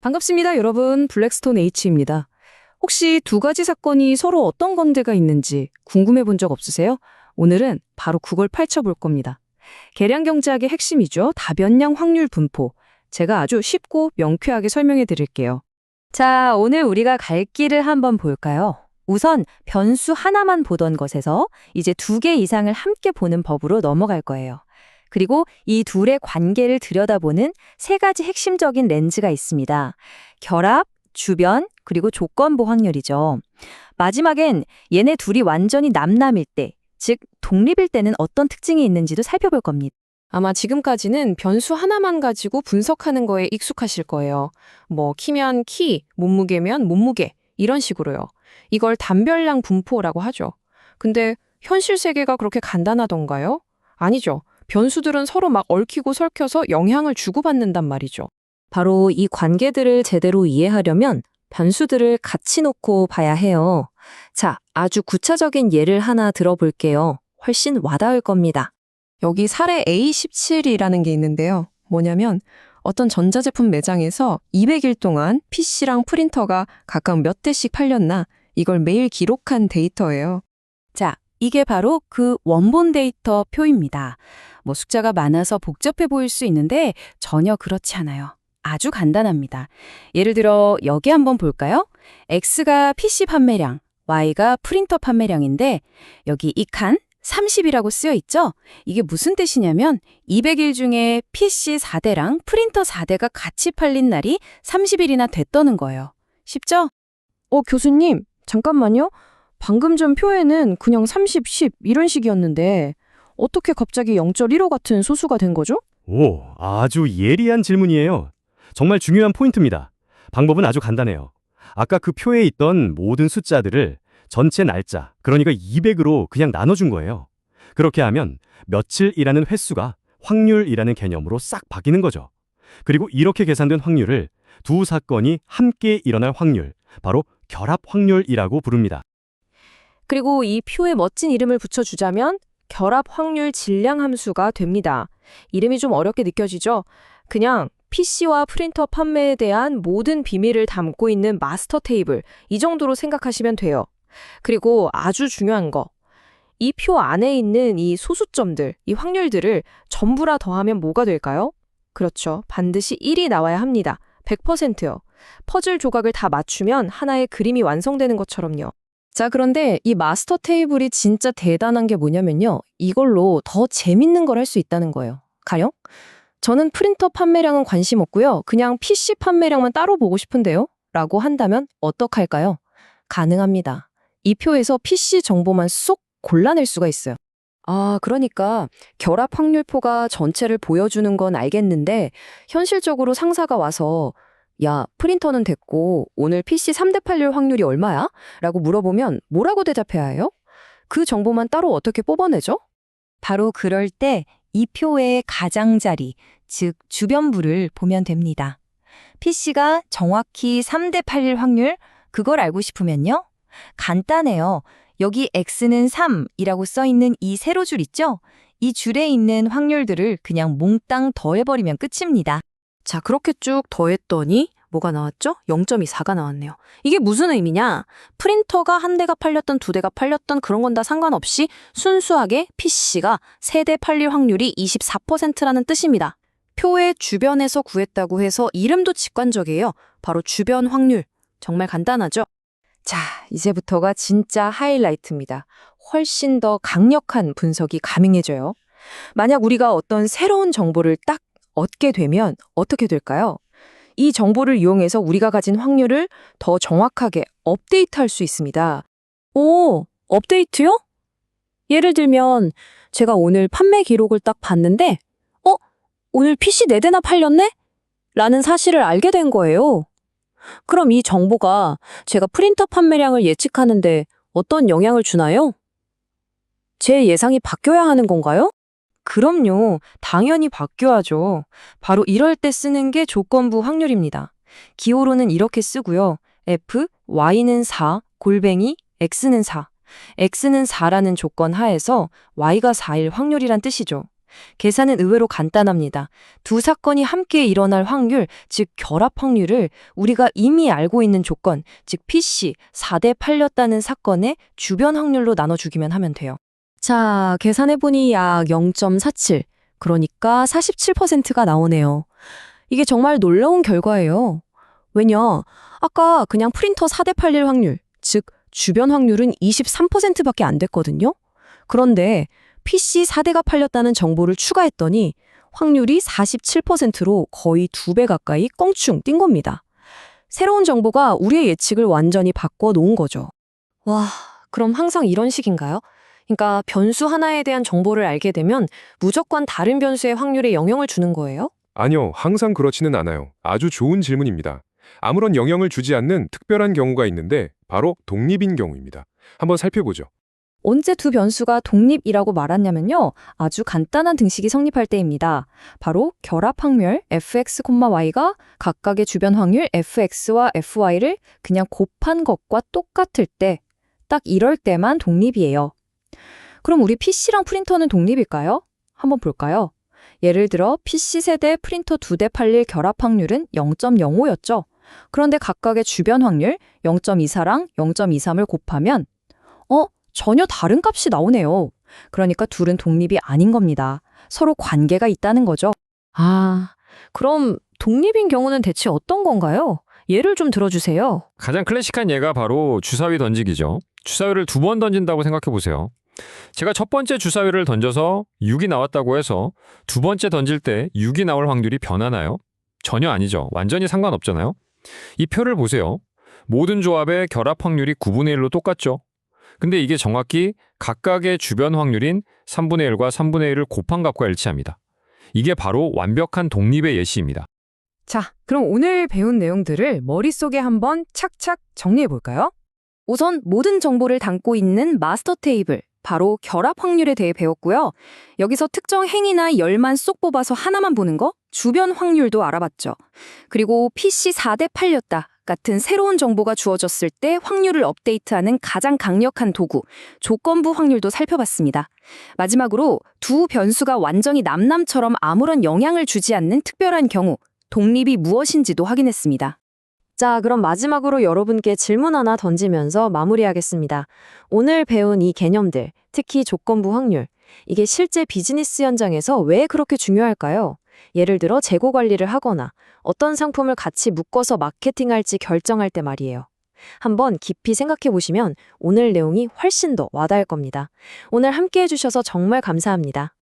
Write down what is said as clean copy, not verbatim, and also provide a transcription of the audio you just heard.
반갑습니다, 여러분. 블랙스톤 H입니다. 혹시 두 가지 사건이 서로 어떤 관계가 있는지 궁금해 본 적 없으세요? 오늘은 바로 그걸 파헤쳐 볼 겁니다. 계량 경제학의 핵심이죠. 다변량 확률 분포. 제가 아주 쉽고 명쾌하게 설명해 드릴게요. 자, 오늘 우리가 갈 길을 한번 볼까요? 우선 변수 하나만 보던 것에서 이제 두 개 이상을 함께 보는 법으로 넘어갈 거예요. 그리고 이 둘의 관계를 들여다보는 세 가지 핵심적인 렌즈가 있습니다. 결합, 주변, 그리고 조건부 확률이죠. 마지막엔 얘네 둘이 완전히 남남일 때, 즉 독립일 때는 어떤 특징이 있는지도 살펴볼 겁니다. 아마 지금까지는 변수 하나만 가지고 분석하는 거에 익숙하실 거예요. 뭐 키면 키, 몸무게면 몸무게 이런 식으로요. 이걸 단별량 분포라고 하죠. 근데 현실 세계가 그렇게 간단하던가요? 아니죠. 변수들은 서로 막 얽히고 설켜서 영향을 주고받는단 말이죠. 바로 이 관계들을 제대로 이해하려면 변수들을 같이 놓고 봐야 해요. 자, 아주 구체적인 예를 하나 들어볼게요. 훨씬 와닿을 겁니다. 여기 사례 A17이라는 게 있는데요. 뭐냐면 어떤 전자제품 매장에서 200일 동안 PC랑 프린터가 각각 몇 대씩 팔렸나 이걸 매일 기록한 데이터예요. 자, 이게 바로 그 원본 데이터 표입니다. 뭐 숫자가 많아서 복잡해 보일 수 있는데 전혀 그렇지 않아요. 아주 간단합니다. 예를 들어 여기 한번 볼까요? X가 PC 판매량, Y가 프린터 판매량인데 여기 이 칸 30이라고 쓰여 있죠? 이게 무슨 뜻이냐면 200일 중에 PC 4대랑 프린터 4대가 같이 팔린 날이 30일이나 됐다는 거예요. 쉽죠? 교수님, 잠깐만요. 방금 전 표에는 그냥 30, 10 이런 식이었는데 어떻게 갑자기 0.15 같은 소수가 된 거죠? 오, 아주 예리한 질문이에요. 정말 중요한 포인트입니다. 방법은 아주 간단해요. 아까 그 표에 있던 모든 숫자들을 전체 날짜, 그러니까 200으로 그냥 나눠준 거예요. 그렇게 하면 며칠이라는 횟수가 확률이라는 개념으로 싹 바뀌는 거죠. 그리고 이렇게 계산된 확률을 두 사건이 함께 일어날 확률, 바로 결합 확률이라고 부릅니다. 그리고 이 표에 멋진 이름을 붙여주자면 결합 확률 질량 함수가 됩니다. 이름이 좀 어렵게 느껴지죠? 그냥 PC와 프린터 판매에 대한 모든 비밀을 담고 있는 마스터 테이블, 이 정도로 생각하시면 돼요. 그리고 아주 중요한 거, 이 표 안에 있는 이 소수점들, 이 확률들을 전부라 더하면 뭐가 될까요? 그렇죠. 반드시 1이 나와야 합니다. 100%요. 퍼즐 조각을 다 맞추면 하나의 그림이 완성되는 것처럼요. 자, 그런데 이 마스터 테이블이 진짜 대단한 게 뭐냐면요. 이걸로 더 재밌는 걸 할 수 있다는 거예요. 가령 저는 프린터 판매량은 관심 없고요. 그냥 PC 판매량만 따로 보고 싶은데요. 라고 한다면 어떡할까요? 가능합니다. 이 표에서 PC 정보만 쏙 골라낼 수가 있어요. 아, 그러니까 결합 확률표가 전체를 보여주는 건 알겠는데 현실적으로 상사가 와서 야, 프린터는 됐고 오늘 PC 3대 팔릴 확률이 얼마야? 라고 물어보면 뭐라고 대답해야 해요? 그 정보만 따로 어떻게 뽑아내죠? 바로 그럴 때 이 표의 가장자리, 즉 주변부를 보면 됩니다. PC가 정확히 3대 8일 확률, 그걸 알고 싶으면요. 간단해요. 여기 X는 3이라고 써 있는 이 세로줄 있죠? 이 줄에 있는 확률들을 그냥 몽땅 더해버리면 끝입니다. 자, 그렇게 쭉 더했더니 뭐가 나왔죠? 0.24가 나왔네요. 이게 무슨 의미냐? 프린터가 한 대가 팔렸던 두 대가 팔렸던 그런 건 다 상관없이 순수하게 PC가 세 대 팔릴 확률이 24%라는 뜻입니다. 표의 주변에서 구했다고 해서 이름도 직관적이에요. 바로 주변 확률. 정말 간단하죠? 자, 이제부터가 진짜 하이라이트입니다. 훨씬 더 강력한 분석이 가능해져요. 만약 우리가 어떤 새로운 정보를 딱 얻게 되면 어떻게 될까요? 이 정보를 이용해서 우리가 가진 확률을 더 정확하게 업데이트할 수 있습니다. 오, 업데이트요? 예를 들면 제가 오늘 판매 기록을 딱 봤는데 오늘 PC 4대나 팔렸네? 라는 사실을 알게 된 거예요. 그럼 이 정보가 제가 프린터 판매량을 예측하는데 어떤 영향을 주나요? 제 예상이 바뀌어야 하는 건가요? 그럼요. 당연히 바뀌어야죠. 바로 이럴 때 쓰는 게 조건부 확률입니다. 기호로는 이렇게 쓰고요. F, Y는 4, 골뱅이, X는 4. X는 4라는 조건 하에서 Y가 4일 확률이란 뜻이죠. 계산은 의외로 간단합니다. 두 사건이 함께 일어날 확률, 즉 결합 확률을 우리가 이미 알고 있는 조건, 즉 PC 4대 팔렸다는 사건의 주변 확률로 나눠주기만 하면 돼요. 자, 계산해보니 약 0.47, 그러니까 47%가 나오네요. 이게 정말 놀라운 결과예요. 왜냐, 아까 그냥 프린터 4대 팔릴 확률, 즉 주변 확률은 23%밖에 안 됐거든요. 그런데 PC 4대가 팔렸다는 정보를 추가했더니 확률이 47%로 거의 2배 가까이 껑충 뛴 겁니다. 새로운 정보가 우리의 예측을 완전히 바꿔 놓은 거죠. 와, 그럼 항상 이런 식인가요? 그러니까 변수 하나에 대한 정보를 알게 되면 무조건 다른 변수의 확률에 영향을 주는 거예요? 아니요, 항상 그렇지는 않아요. 아주 좋은 질문입니다. 아무런 영향을 주지 않는 특별한 경우가 있는데 바로 독립인 경우입니다. 한번 살펴보죠. 언제 두 변수가 독립이라고 말하냐면요. 아주 간단한 등식이 성립할 때입니다. 바로 결합 확률 fx, y가 각각의 주변 확률 fx와 fy를 그냥 곱한 것과 똑같을 때, 딱 이럴 때만 독립이에요. 그럼 우리 PC랑 프린터는 독립일까요? 한번 볼까요? 예를 들어 PC 세대 프린터 2대 팔릴 결합 확률은 0.05였죠. 그런데 각각의 주변 확률 0.24랑 0.23을 곱하면 전혀 다른 값이 나오네요. 그러니까 둘은 독립이 아닌 겁니다. 서로 관계가 있다는 거죠. 아, 그럼 독립인 경우는 대체 어떤 건가요? 예를 좀 들어주세요. 가장 클래식한 예가 바로 주사위 던지기죠. 주사위를 2번 던진다고 생각해 보세요. 제가 첫 번째 주사위를 던져서 6이 나왔다고 해서 두 번째 던질 때 6이 나올 확률이 변하나요? 전혀 아니죠. 완전히 상관없잖아요. 이 표를 보세요. 모든 조합의 결합 확률이 9분의 1로 똑같죠. 근데 이게 정확히 각각의 주변 확률인 3분의 1과 3분의 1을 곱한 값과 일치합니다. 이게 바로 완벽한 독립의 예시입니다. 자, 그럼 오늘 배운 내용들을 머릿속에 한번 착착 정리해 볼까요? 우선 모든 정보를 담고 있는 마스터 테이블, 바로 결합 확률에 대해 배웠고요. 여기서 특정 행위나 열만 쏙 뽑아서 하나만 보는 거, 주변 확률도 알아봤죠. 그리고 PC 4대 팔렸다 같은 새로운 정보가 주어졌을 때 확률을 업데이트하는 가장 강력한 도구, 조건부 확률도 살펴봤습니다. 마지막으로 두 변수가 완전히 남남처럼 아무런 영향을 주지 않는 특별한 경우, 독립이 무엇인지도 확인했습니다. 자, 그럼 마지막으로 여러분께 질문 하나 던지면서 마무리하겠습니다. 오늘 배운 이 개념들, 특히 조건부 확률, 이게 실제 비즈니스 현장에서 왜 그렇게 중요할까요? 예를 들어 재고 관리를 하거나 어떤 상품을 같이 묶어서 마케팅할지 결정할 때 말이에요. 한번 깊이 생각해 보시면 오늘 내용이 훨씬 더 와닿을 겁니다. 오늘 함께 해주셔서 정말 감사합니다.